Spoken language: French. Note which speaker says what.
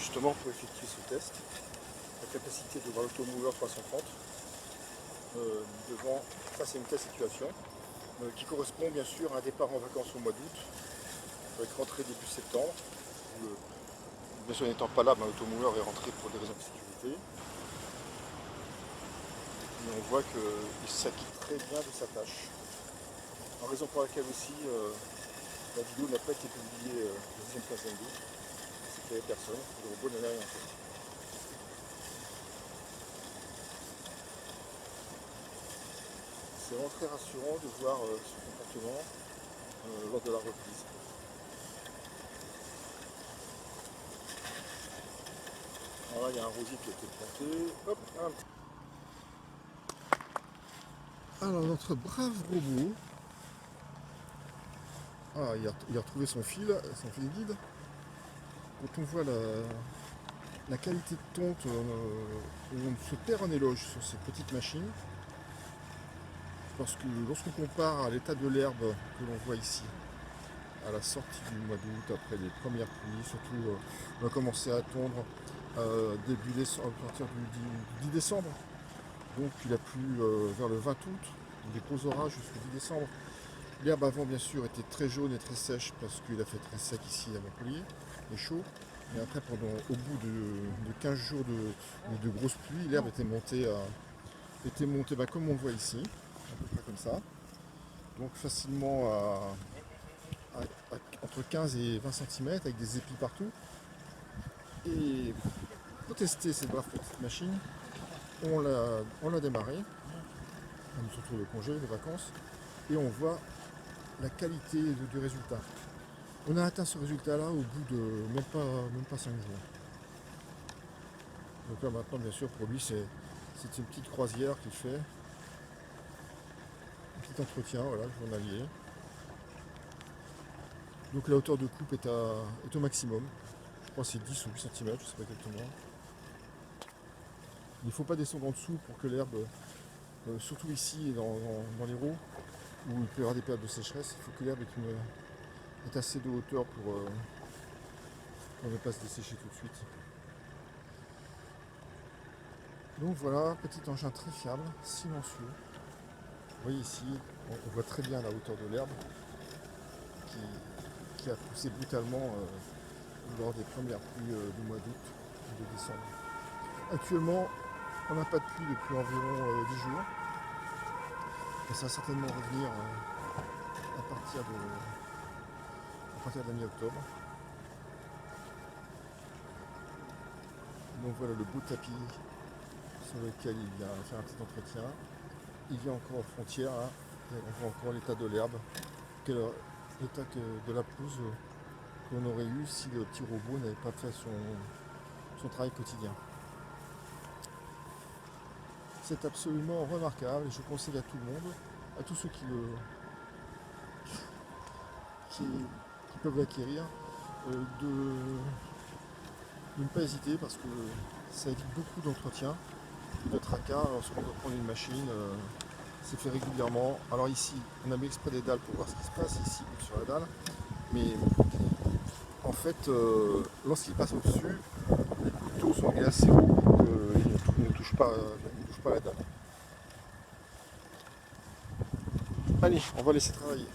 Speaker 1: justement pour effectuer ce test, la capacité devant l'automower 330 face à une telle situation qui correspond bien sûr à un départ en vacances au mois d'août avec rentrée début septembre. Bien sûr n'étant pas là, l'automower est rentré pour des raisons de sécurité. Et on voit qu'il s'acquitte très bien de sa tâche. En raison pour laquelle aussi la vidéo n'a pas été publiée la deuxième quinzaine d'août. C'est qu'il n'y avait personne, le robot n'avait rien fait. C'est vraiment très rassurant de voir ce comportement lors de la reprise. Alors là, il y a un rosier qui a été planté. Hop, alors notre brave robot, il a retrouvé son fil guide. Quand on voit la qualité de tonte, on se perd en éloge sur cette petite machine. Parce que lorsqu'on compare à l'état de l'herbe que l'on voit ici, à la sortie du mois d'août, après les premières pluies, surtout on a commencé à tondre début décembre, à partir du 10 décembre. Donc il a plu vers le 20 août, des gros orages jusqu'au 10 décembre. L'herbe avant bien sûr était très jaune et très sèche parce qu'il a fait très sec ici à Montpellier, et chaud. Et après au bout de 15 jours de grosses pluies, l'herbe était montée, comme on le voit ici, à peu près comme ça. Donc facilement entre 15 et 20 cm avec des épis partout. Et pour tester cette brave petite machine, on l'a démarré, on se retrouve de congé, de vacances, et on voit la qualité du résultat. On a atteint ce résultat-là au bout de même pas 5 jours. Donc là maintenant, bien sûr, pour lui, c'est une petite croisière qu'il fait. Un petit entretien, voilà, journalier. Donc la hauteur de coupe est au maximum. Je crois que c'est 10 ou 8 cm, je ne sais pas exactement. Il ne faut pas descendre en dessous pour que l'herbe, surtout ici dans les roues, où il peut y avoir des périodes de sécheresse, il faut que l'herbe ait assez de hauteur pour ne pas se dessécher tout de suite. Donc voilà, petit engin très fiable, silencieux. Vous voyez ici, on voit très bien la hauteur de l'herbe qui a poussé brutalement lors des premières pluies du mois d'août et de décembre. Actuellement, on n'a pas de pluie depuis environ 10 jours. Et ça va certainement revenir à partir de la mi-octobre. Donc voilà le beau tapis sur lequel il vient faire un petit entretien. Il vient encore aux frontières, hein. On voit encore l'état de l'herbe, l'état de la pelouse qu'on aurait eu si le petit robot n'avait pas fait son travail quotidien. C'est absolument remarquable et je conseille à tout le monde, à tous ceux qui peuvent l'acquérir, de ne pas hésiter parce que ça évite beaucoup d'entretien, de tracas lorsqu'on doit prendre une machine. C'est fait régulièrement. Alors ici, on a mis exprès des dalles pour voir ce qui se passe ici sur la dalle, mais en fait, lorsqu'il passe au-dessus, les couteaux sont assez hauts pour qu'ils ne touchent pas la dalle. Allez, on va laisser travailler.